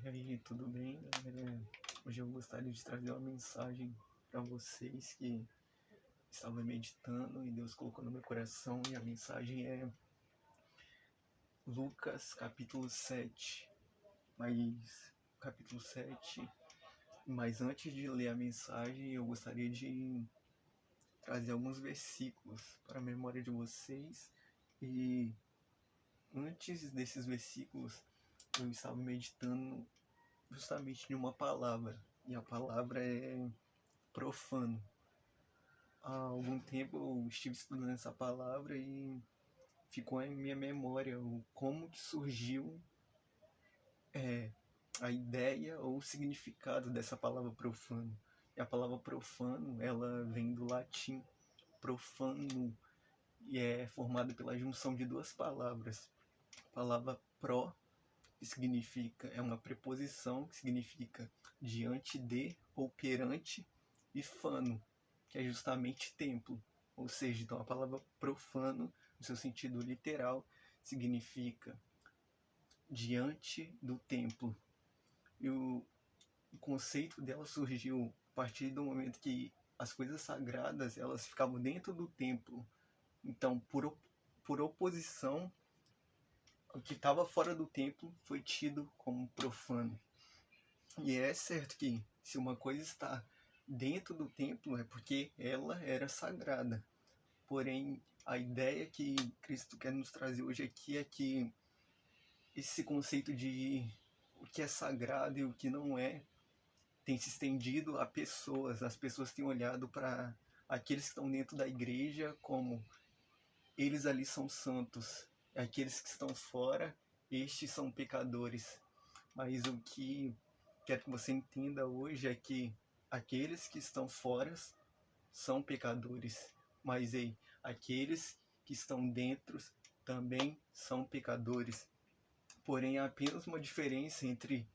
E aí, tudo bem? Hoje eu gostaria de trazer uma mensagem para vocês que estava meditando e Deus colocou no meu coração, e a mensagem é Lucas capítulo 7. Capítulo 7. Mas antes de ler a mensagem, eu gostaria de trazer alguns versículos para a memória de vocês. E antes desses versículos, eu estava meditando justamente em uma palavra, e a palavra é profano. Há algum tempo eu estive estudando essa palavra e ficou em minha memória como que surgiu a ideia ou o significado dessa palavra profano. E a palavra profano, ela vem do latim profano, e é formada pela junção de duas palavras. A palavra pro, que significa, é uma preposição que significa diante de ou perante, e fano, que é justamente templo. Ou seja, então a palavra profano, no seu sentido literal, significa diante do templo. E o conceito dela surgiu a partir do momento que as coisas sagradas elas ficavam dentro do templo. Então, por oposição, o que estava fora do templo foi tido como profano. E é certo que se uma coisa está dentro do templo é porque ela era sagrada. Porém, a ideia que Cristo quer nos trazer hoje aqui é que esse conceito de o que é sagrado e o que não é tem se estendido a pessoas. As pessoas têm olhado para aqueles que estão dentro da igreja como eles ali são santos, aqueles que estão fora, estes são pecadores. Mas o que quero que você entenda hoje é que aqueles que estão fora são pecadores, mas aqueles que estão dentro também são pecadores. Porém, há apenas uma diferença entre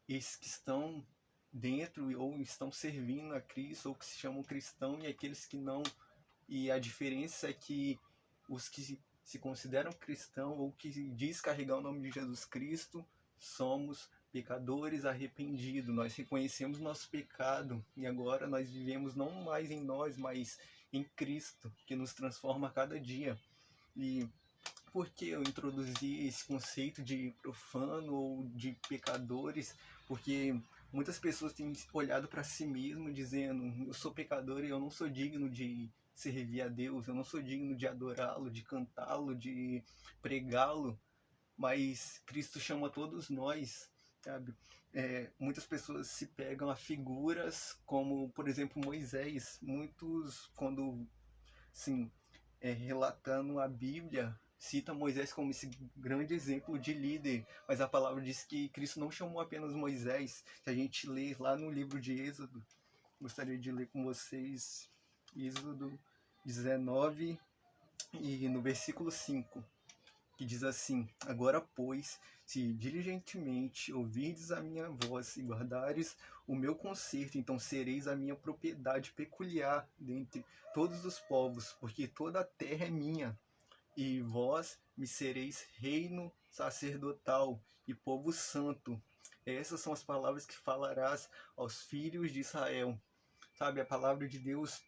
esses que estão dentro ou estão servindo a Cristo, ou que se chamam cristão, e aqueles que não. E a diferença é que os que se consideram cristão ou que diz carregar o nome de Jesus Cristo, somos pecadores arrependidos. Nós reconhecemos nosso pecado e agora nós vivemos não mais em nós, mas em Cristo, que nos transforma a cada dia. E por que eu introduzi esse conceito de profano ou de pecadores? Porque muitas pessoas têm olhado para si mesmo dizendo: eu sou pecador e eu não sou digno de servir a Deus, eu não sou digno de adorá-lo, de cantá-lo, de pregá-lo. Mas Cristo chama todos nós, sabe? Muitas pessoas se pegam a figuras como, por exemplo, Moisés. Muitos, quando assim, relatando a Bíblia, cita Moisés como esse grande exemplo de líder, mas a palavra diz que Cristo não chamou apenas Moisés. Se a gente lê lá no livro de Êxodo, gostaria de ler com vocês Êxodo 19 e no versículo 5, que diz assim: agora, pois, se diligentemente ouvirdes a minha voz e guardares o meu conserto, então sereis a minha propriedade peculiar dentre todos os povos, porque toda a terra é minha, e vós me sereis reino sacerdotal e povo santo. Essas são as palavras que falarás aos filhos de Israel. Sabe, a palavra de Deus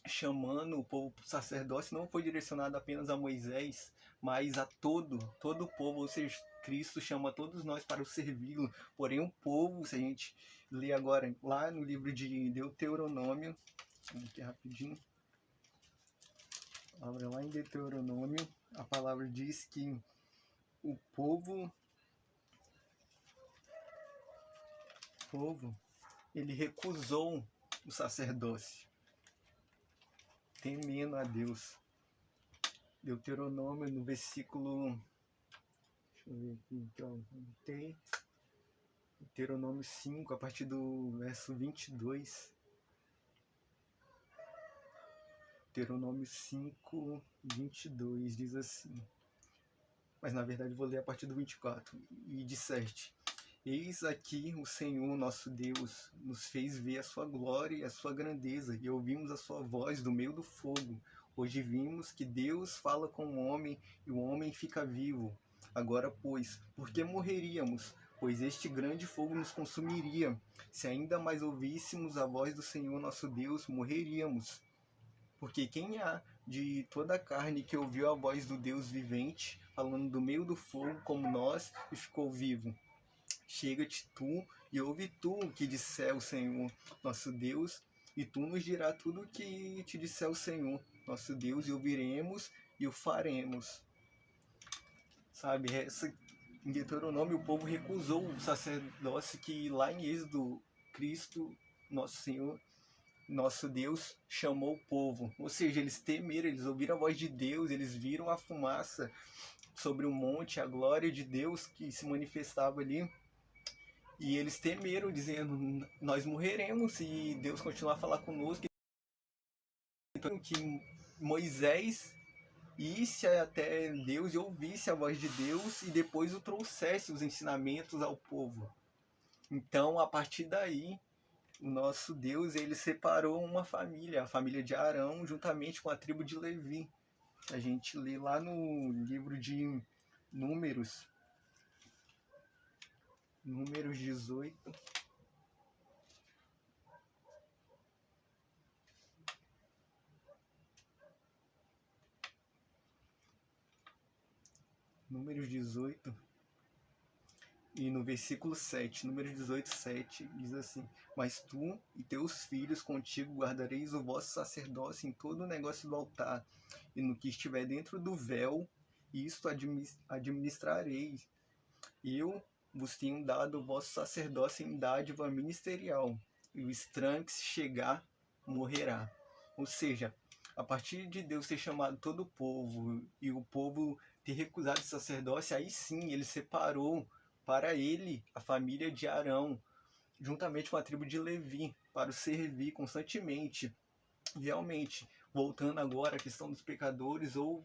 chamando o povo para o sacerdócio não foi direcionada apenas a Moisés, mas a todo o povo. Ou seja, Cristo chama todos nós para o servi-lo. Porém, o povo, se a gente ler agora lá no livro de Deuteronômio, aqui rapidinho, a palavra lá em Deuteronômio, a palavra diz que o povo ele recusou o sacerdócio, temendo a Deus. Deuteronômio, no versículo, deixa eu ver aqui, que eu anotei, Deuteronômio 5, a partir do verso 22. Deuteronômio 5, 22, diz assim, mas na verdade vou ler a partir do 24. E disseste: eis aqui o Senhor nosso Deus nos fez ver a sua glória e a sua grandeza, e ouvimos a sua voz do meio do fogo. Hoje vimos que Deus fala com o homem e o homem fica vivo. Agora, pois, por que morreríamos? pois este grande fogo nos consumiria. Se ainda mais ouvíssemos a voz do Senhor nosso Deus, morreríamos. Porque quem há de toda a carne que ouviu a voz do Deus vivente, falando do meio do fogo como nós, e ficou vivo? Chega-te tu e ouve tu o que disser o Senhor nosso Deus, e tu nos dirá tudo o que te disser o Senhor nosso Deus, e ouviremos e o faremos. Sabe, em Deuteronômio o povo recusou o sacerdócio que lá em Êxodo Cristo, nosso Senhor, nosso Deus, chamou o povo. Ou seja, eles temeram, eles ouviram a voz de Deus, eles viram a fumaça sobre o monte, a glória de Deus que se manifestava ali. E eles temeram, dizendo, nós morreremos se Deus continuar a falar conosco. Então, que Moisés isse até Deus e ouvisse a voz de Deus e depois o trouxesse os ensinamentos ao povo. Então, a partir daí, o nosso Deus, ele separou uma família, a família de Arão, juntamente com a tribo de Levi. A gente lê lá no livro de Números, Números 18. Números 18. E no versículo 7, Números 18, 7, diz assim: Mas tu e teus filhos contigo guardareis o vosso sacerdócio em todo o negócio do altar, e no que estiver dentro do véu, isto administrareis. Eu vos tenho dado o vosso sacerdócio em dádiva ministerial, e o estranho que se chegar morrerá. Ou seja, a partir de Deus ter chamado todo o povo, e o povo ter recusado o sacerdócio, aí sim ele separou para ele a família de Arão, juntamente com a tribo de Levi, para o servir constantemente. Realmente, voltando agora à questão dos pecadores, ou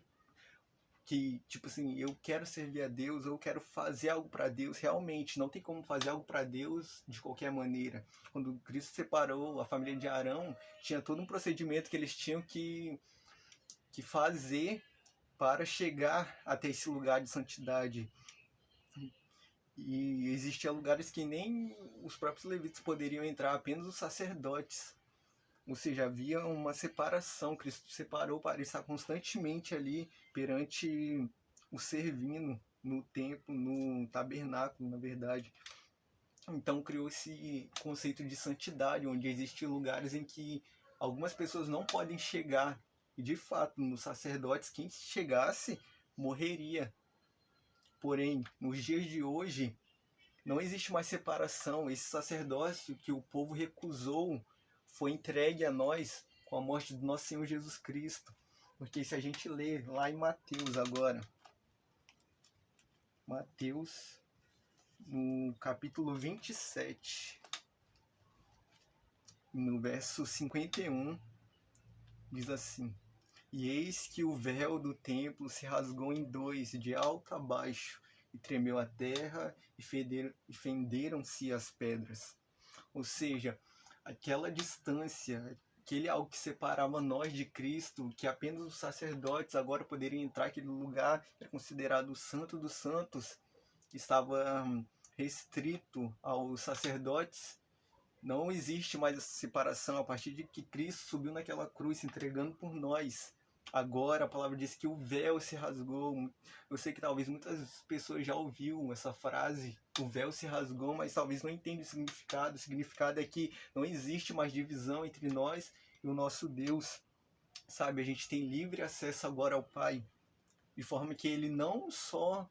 que, tipo assim, eu quero servir a Deus, eu quero fazer algo para Deus, realmente, não tem como fazer algo para Deus de qualquer maneira. Quando Cristo separou a família de Arão, tinha todo um procedimento que eles tinham que fazer para chegar até esse lugar de santidade. E existiam lugares que nem os próprios levitas poderiam entrar, apenas os sacerdotes. Ou seja, havia uma separação. Cristo separou para estar constantemente ali perante o servindo no templo, no tabernáculo, na verdade. Então criou esse conceito de santidade, onde existem lugares em que algumas pessoas não podem chegar. E de fato, nos sacerdotes, quem chegasse morreria. Porém, nos dias de hoje, não existe mais separação. Esse sacerdócio que o povo recusou foi entregue a nós com a morte do nosso Senhor Jesus Cristo. Porque se a gente ler lá em Mateus agora, Mateus, no capítulo 27, no verso 51, diz assim: E eis que o véu do templo se rasgou em dois, de alto a baixo, e tremeu a terra, e fenderam-se as pedras. Ou seja, aquela distância, aquele algo que separava nós de Cristo, que apenas os sacerdotes agora poderiam entrar, aquele lugar que era considerado o Santo dos Santos, estava restrito aos sacerdotes. Não existe mais essa separação a partir de que Cristo subiu naquela cruz, se entregando por nós. Agora a palavra diz que o véu se rasgou. Eu sei que talvez muitas pessoas já ouviram essa frase, o véu se rasgou, mas talvez não entendam o significado. O significado é que não existe mais divisão entre nós e o nosso Deus. Sabe, a gente tem livre acesso agora ao Pai, de forma que Ele não só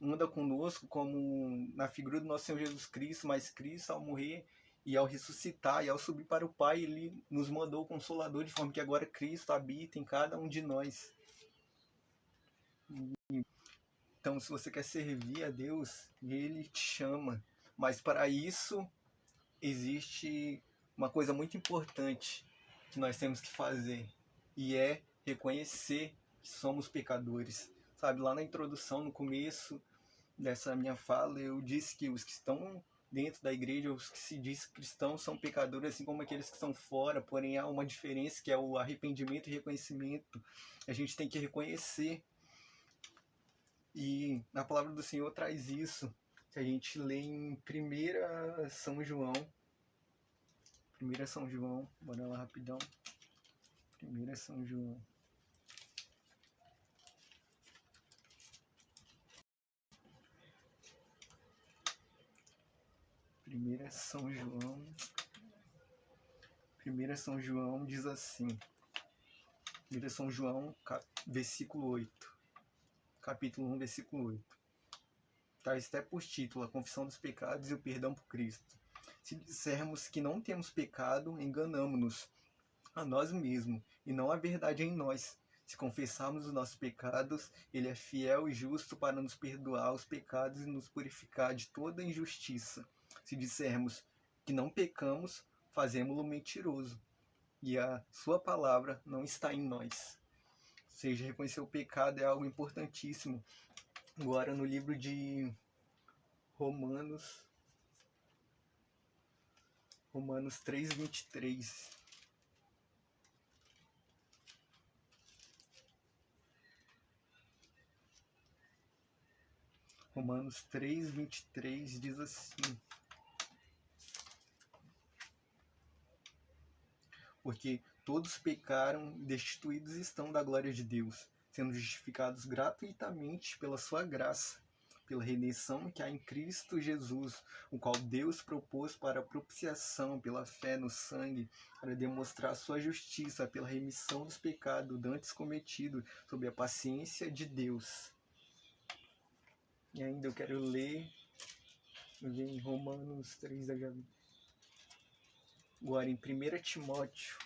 anda conosco como na figura do nosso Senhor Jesus Cristo, mas Cristo ao morrer e ao ressuscitar e ao subir para o Pai, Ele nos mandou o Consolador, de forma que agora Cristo habita em cada um de nós. Então, se você quer servir a Deus, Ele te chama. Mas para isso, existe uma coisa muito importante que nós temos que fazer, e é reconhecer que somos pecadores. Sabe, lá na introdução, no começo dessa minha fala, eu disse que os que estão dentro da igreja, os que se diz cristãos, são pecadores, assim como aqueles que estão fora, porém há uma diferença, que é o arrependimento e reconhecimento. A gente tem que reconhecer, e a palavra do Senhor traz isso, Se a gente lê em 1 São João, 1 São João, bora lá rapidão. 1 São João. Primeira São João. 1 São João diz assim. 1 São João, versículo 8. Capítulo 1, versículo 8. Traz até por título a confissão dos pecados e o perdão por Cristo. Se dissermos que não temos pecado, enganamo-nos a nós mesmos, e não há verdade em nós. Se confessarmos os nossos pecados, ele é fiel e justo para nos perdoar os pecados e nos purificar de toda injustiça. Se dissermos que não pecamos, fazemo-lo mentiroso, e a sua palavra não está em nós. Ou seja, reconhecer o pecado é algo importantíssimo. Agora, no livro de Romanos 3:23. Romanos 3:23 diz assim: porque todos pecaram, destituídos estão da glória de Deus, sendo justificados gratuitamente pela sua graça, pela redenção que há em Cristo Jesus, o qual Deus propôs para a propiciação pela fé no sangue, para demonstrar sua justiça pela remissão dos pecados dantes cometidos, sob a paciência de Deus. E ainda eu quero ler em Romanos 3, agora em 1 Timóteo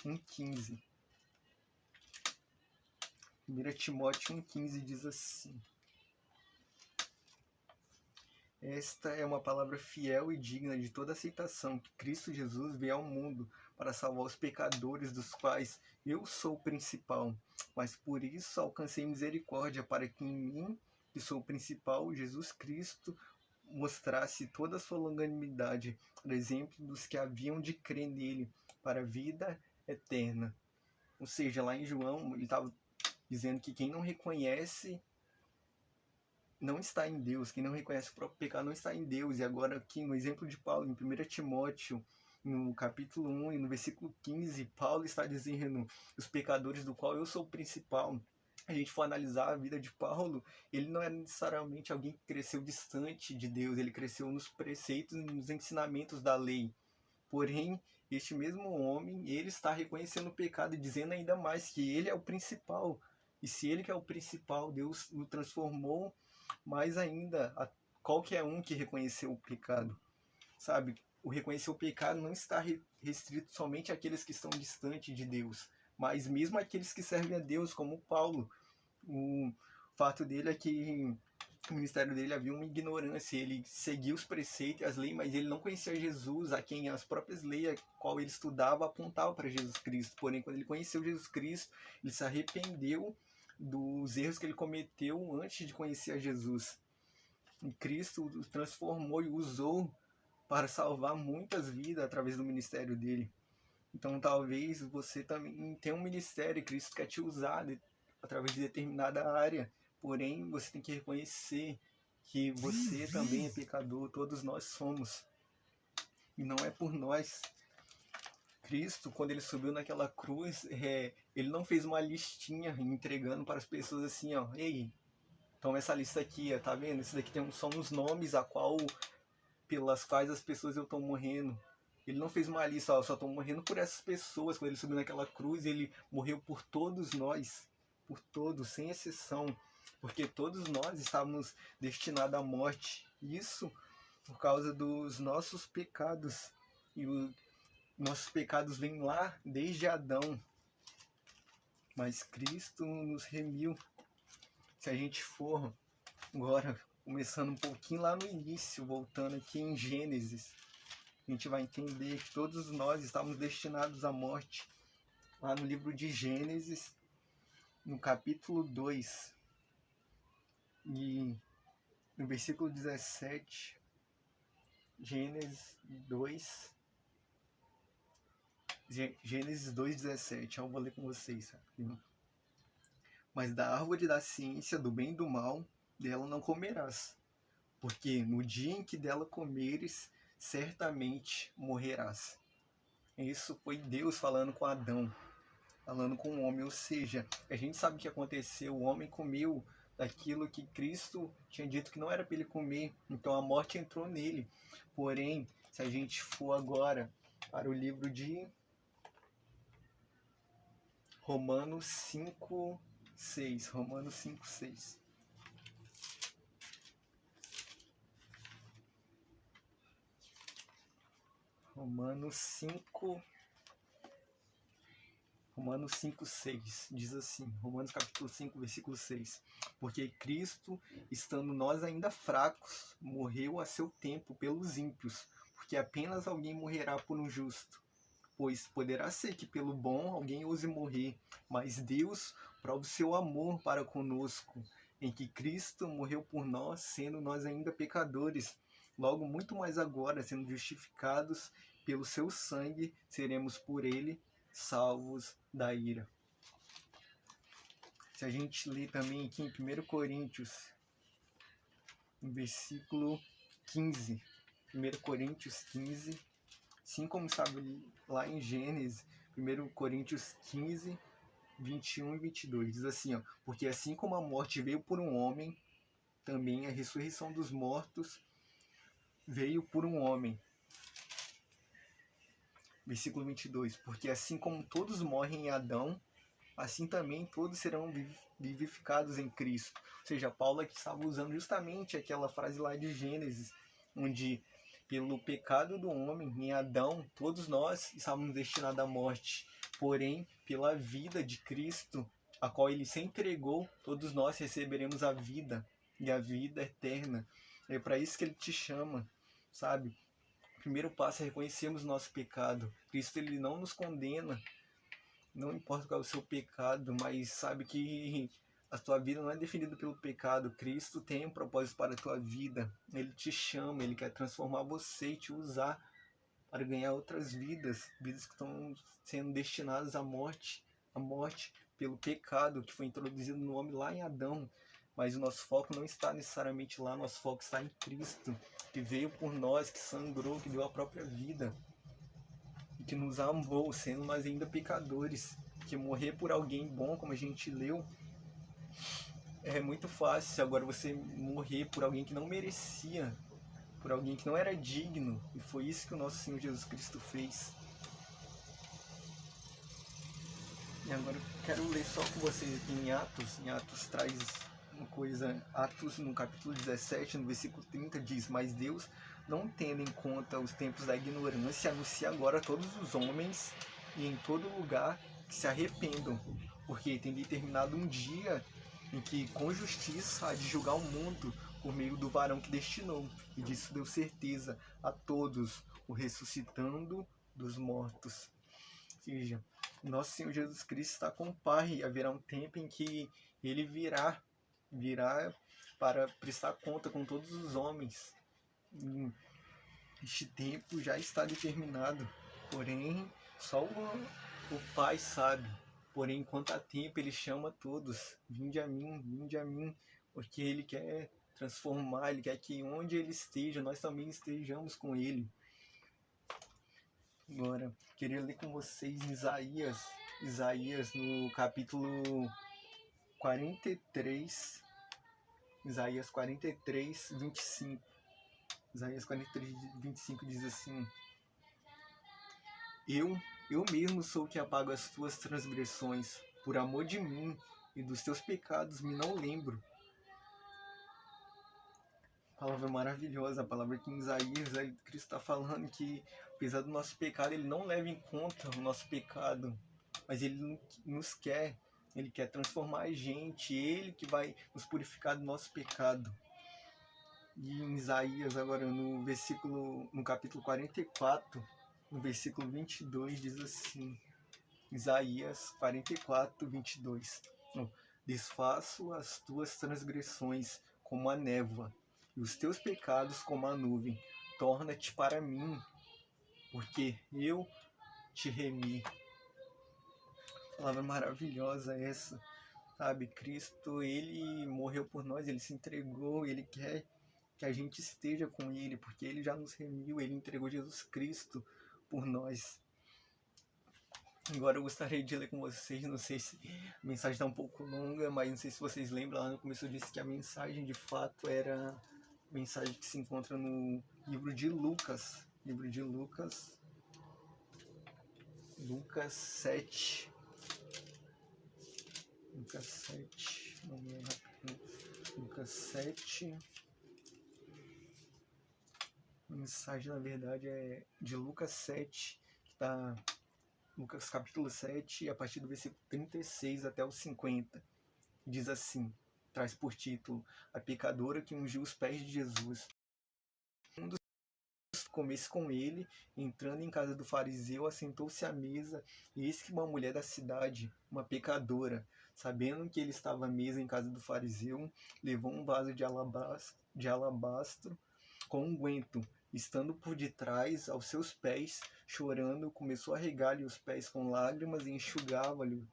1,15. 1 Timóteo 1,15 diz assim: esta é uma palavra fiel e digna de toda aceitação, que Cristo Jesus veio ao mundo para salvar os pecadores, dos quais eu sou o principal. Mas por isso alcancei misericórdia, para que em mim, que sou o principal, Jesus Cristo, mostrasse toda a sua longanimidade, por exemplo dos que haviam de crer nele, para a vida eterna. Ou seja, lá em João, ele estava dizendo que quem não reconhece não está em Deus, quem não reconhece o próprio pecado não está em Deus. E agora aqui no exemplo de Paulo, em 1 Timóteo, no capítulo 1 e no versículo 15, Paulo está dizendo: os pecadores do qual eu sou o principal. A gente for analisar a vida de Paulo, ele não é necessariamente alguém que cresceu distante de Deus, ele cresceu nos preceitos e nos ensinamentos da lei. Porém, este mesmo homem, ele está reconhecendo o pecado e dizendo ainda mais que ele é o principal. E se ele que é o principal, Deus o transformou mais ainda a qualquer um que reconheceu o pecado. Sabe, o reconhecer o pecado não está restrito somente àqueles que estão distantes de Deus, mas mesmo àqueles que servem a Deus, como Paulo. O fato dele é que no ministério dele havia uma ignorância, ele seguia os preceitos e as leis, mas ele não conhecia Jesus, a quem as próprias leis a qual ele estudava apontavam para Jesus Cristo. Porém, quando ele conheceu Jesus Cristo, ele se arrependeu dos erros que ele cometeu antes de conhecer a Jesus. E Cristo o transformou e usou para salvar muitas vidas através do ministério dele. Então talvez você também tenha um ministério e Cristo quer te usar através de determinada área, porém você tem que reconhecer que você também é pecador, todos nós somos, e não é por nós. Cristo, quando ele subiu naquela cruz, ele não fez uma listinha entregando para as pessoas assim, ó, ei, toma essa lista aqui, ó, tá vendo? Isso daqui são os nomes pelas quais as pessoas eu estou morrendo. Ele não fez uma lista, ó, só estou morrendo por essas pessoas. Quando ele subiu naquela cruz, ele morreu por todos nós, por todos, sem exceção, porque todos nós estávamos destinados à morte. Isso por causa dos nossos pecados. E nossos pecados vêm lá desde Adão, mas Cristo nos remiu. Se a gente for agora, começando um pouquinho lá no início, voltando aqui em Gênesis, a gente vai entender que todos nós estamos destinados à morte. Lá no livro de Gênesis, no capítulo 2, e no versículo 17, Gênesis 2:17, eu vou ler com vocês, sabe? Mas da árvore da ciência do bem e do mal, dela não comerás, porque no dia em que dela comeres, certamente morrerás. Isso foi Deus falando com Adão, falando com o homem, ou seja, a gente sabe o que aconteceu, o homem comeu daquilo que Cristo tinha dito que não era para ele comer, então a morte entrou nele. Porém, se a gente for agora para o livro de Romanos 5:6, Romanos 5:6. Romanos 5:6 diz assim, Romanos capítulo 5, versículo 6. Porque Cristo, estando nós ainda fracos, morreu a seu tempo pelos ímpios, porque apenas alguém morrerá por um justo. Pois poderá ser que pelo bom alguém ouse morrer, mas Deus prova o seu amor para conosco, em que Cristo morreu por nós, sendo nós ainda pecadores. Logo, muito mais agora, sendo justificados pelo seu sangue, seremos por ele salvos da ira. Se a gente ler também aqui em 1 Coríntios, no versículo 15, 1 Coríntios 15, assim como sabe lá em Gênesis, 1 Coríntios 15, 21 e 22, diz assim, ó, porque assim como a morte veio por um homem, também a ressurreição dos mortos veio por um homem. Versículo 22, porque assim como todos morrem em Adão, assim também todos serão vivificados em Cristo. Ou seja, Paulo aqui estava usando justamente aquela frase lá de Gênesis, onde pelo pecado do homem, em Adão, todos nós estávamos destinados à morte. Porém, pela vida de Cristo, a qual ele se entregou, todos nós receberemos a vida, e a vida eterna. É para isso que ele te chama, sabe? O primeiro passo é reconhecermos nosso pecado. Cristo, ele não nos condena, não importa qual é o seu pecado, mas sabe que a tua vida não é definida pelo pecado. Cristo tem um propósito para a tua vida. Ele te chama, ele quer transformar você e te usar para ganhar outras vidas, vidas que estão sendo destinadas à morte pelo pecado que foi introduzido no homem lá em Adão. Mas o nosso foco não está necessariamente lá, nosso foco está em Cristo, que veio por nós, que sangrou, que deu a própria vida, que nos amou, sendo nós ainda pecadores. Que morrer por alguém bom, como a gente leu, é muito fácil. Agora você morrer por alguém que não merecia, por alguém que não era digno, e foi isso que o nosso Senhor Jesus Cristo fez. E agora eu quero ler só com você em Atos traz uma coisa, Atos no capítulo 17, no versículo 30 diz, mas Deus, não tendo em conta os tempos da ignorância, anuncia agora a todos os homens e em todo lugar que se arrependam, porque tem determinado um dia em que com justiça há de julgar o mundo por meio do varão que destinou, e disso deu certeza a todos, o ressuscitando dos mortos. Ou seja, nosso Senhor Jesus Cristo está com o Pai, e haverá um tempo em que ele virá para prestar conta com todos os homens. Este tempo já está determinado, porém só o Pai sabe. Porém, enquanto há tempo, ele chama todos, vinde a mim, porque ele quer transformar, ele quer que onde ele esteja, nós também estejamos com ele. Agora, queria ler com vocês Isaías no capítulo 43, Isaías 43, 25. Isaías 43, 25 diz assim, Eu mesmo sou o que apago as tuas transgressões, por amor de mim, e dos teus pecados me não lembro. Palavra maravilhosa, a palavra que em Isaías, Cristo está falando que, apesar do nosso pecado, ele não leva em conta o nosso pecado, mas ele nos quer, ele quer transformar a gente, ele que vai nos purificar do nosso pecado. E em Isaías, agora no capítulo 44, no versículo 22, diz assim, Isaías 44, 22. Desfaço as tuas transgressões como a névoa, e os teus pecados como a nuvem. Torna-te para mim, porque eu te remi. Palavra maravilhosa essa, sabe? Cristo, ele morreu por nós, ele se entregou, ele quer que a gente esteja com Ele, porque Ele já nos remiu, Ele entregou Jesus Cristo por nós. Agora eu gostaria de ler com vocês, não sei se a mensagem está um pouco longa, mas não sei se vocês lembram, lá no começo eu disse que a mensagem de fato era a mensagem que se encontra no livro de Lucas. Livro de Lucas 7. Lucas 7. Vamos ver rapidinho. Lucas 7. A mensagem, na verdade, é de Lucas 7, que está Lucas capítulo 7, a partir do versículo 36 até o 50. Diz assim, traz por título: A pecadora que ungiu os pés de Jesus. Um dos comesse com ele, entrando em casa do fariseu, assentou-se à mesa, e eis que uma mulher da cidade, uma pecadora, sabendo que ele estava à mesa em casa do fariseu, levou um vaso de alabastro com unguento, estando por detrás, aos seus pés, chorando, começou a regar-lhe os pés com lágrimas e enxugava-lhe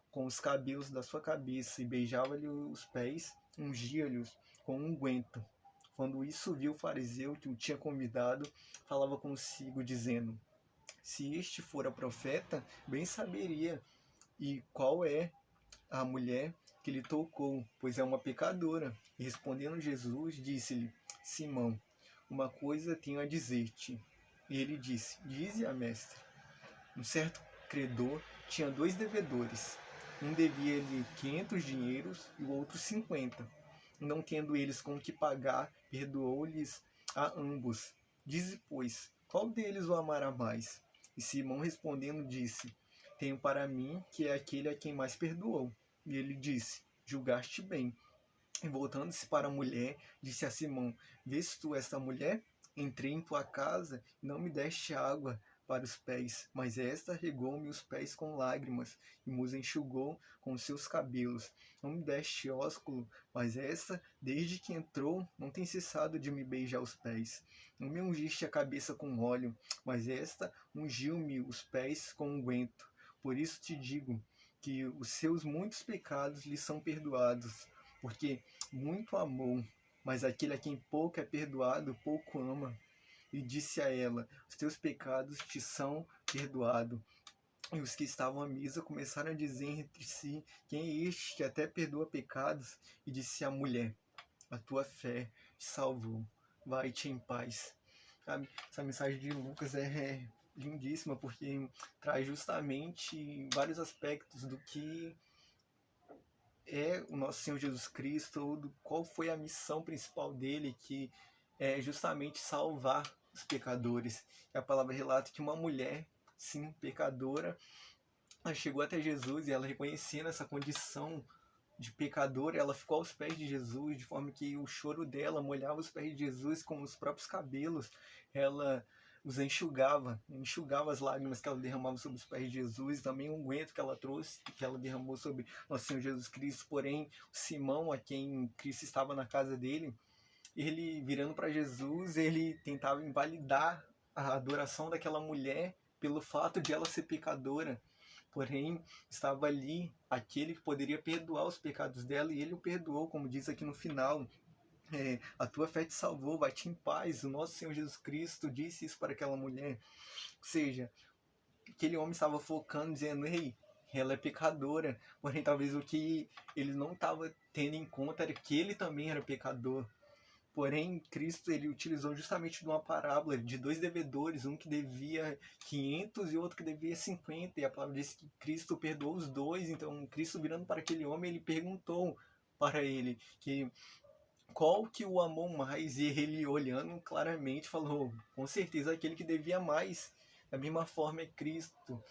com os cabelos da sua cabeça, e beijava-lhe os pés, ungia-lhes com unguento. Quando isso viu o fariseu que o tinha convidado, falava consigo, dizendo: Se este fora profeta, bem saberia e qual é a mulher que lhe tocou, pois é uma pecadora. E respondendo Jesus, disse-lhe: Simão, uma coisa tenho a dizer-te. E ele disse: Dize-a, mestre. Um certo credor tinha 2 devedores. Um devia-lhe 500 dinheiros e o outro 50. Não tendo eles com que pagar, perdoou-lhes a ambos. Dize, pois, qual deles o amará mais? E Simão respondendo disse: Tenho para mim que é aquele a quem mais perdoou. E ele disse: Julgaste bem. E voltando-se para a mulher, disse a Simão: Vês tu esta mulher? Entrei em tua casa e não me deste água para os pés, mas esta regou-me os pés com lágrimas e me enxugou com os seus cabelos. Não me deste ósculo, mas esta, desde que entrou, não tem cessado de me beijar os pés. Não me ungiste a cabeça com óleo, mas esta ungiu-me os pés com unguento. Por isso te digo que os seus muitos pecados lhe são perdoados, porque muito amou, mas aquele a quem pouco é perdoado, pouco ama. E disse a ela: Os teus pecados te são perdoados. E os que estavam à mesa começaram a dizer entre si: Quem é este que até perdoa pecados? E disse a mulher: A tua fé te salvou. Vai-te em paz. Sabe? Essa mensagem de Lucas é lindíssima, porque traz justamente vários aspectos do que é o nosso Senhor Jesus Cristo, ou qual foi a missão principal dele, que é justamente salvar os pecadores. E a palavra relata que uma mulher, sim, pecadora, ela chegou até Jesus e ela, reconhecendo essa condição de pecadora, ela ficou aos pés de Jesus, de forma que o choro dela molhava os pés de Jesus com os próprios cabelos. Ela os enxugava as lágrimas que ela derramava sobre os pés de Jesus, também o unguento que ela trouxe, que ela derramou sobre nosso Senhor Jesus Cristo. Porém, Simão, a quem Cristo estava na casa dele, ele, virando para Jesus, ele tentava invalidar a adoração daquela mulher pelo fato de ela ser pecadora. Porém, estava ali aquele que poderia perdoar os pecados dela, e ele o perdoou, como diz aqui no final. A tua fé te salvou, vai-te em paz. O nosso Senhor Jesus Cristo disse isso para aquela mulher. Ou seja, aquele homem estava focando, dizendo: Ei, ela é pecadora. Porém, talvez o que ele não estava tendo em conta era que ele também era pecador. Porém, Cristo, ele utilizou justamente de uma parábola de 2 devedores, um que devia 500 e outro que devia 50. E a palavra diz que Cristo perdoou os dois. Então, Cristo, virando para aquele homem, ele perguntou para ele que qual que o amou mais, e ele, olhando claramente, falou: com certeza aquele que devia mais. Da mesma forma é Cristo.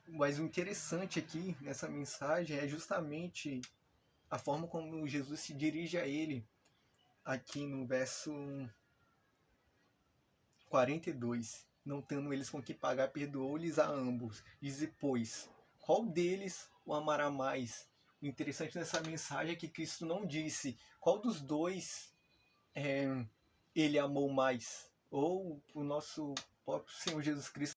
Mas o interessante aqui nessa mensagem é justamente a forma como Jesus se dirige a ele. Aqui no verso 42, não tendo eles com que pagar, perdoou-lhes a ambos. Diz, pois, qual deles o amará mais? O interessante nessa mensagem é que Cristo não disse qual dos dois ele amou mais. Ou o nosso próprio Senhor Jesus Cristo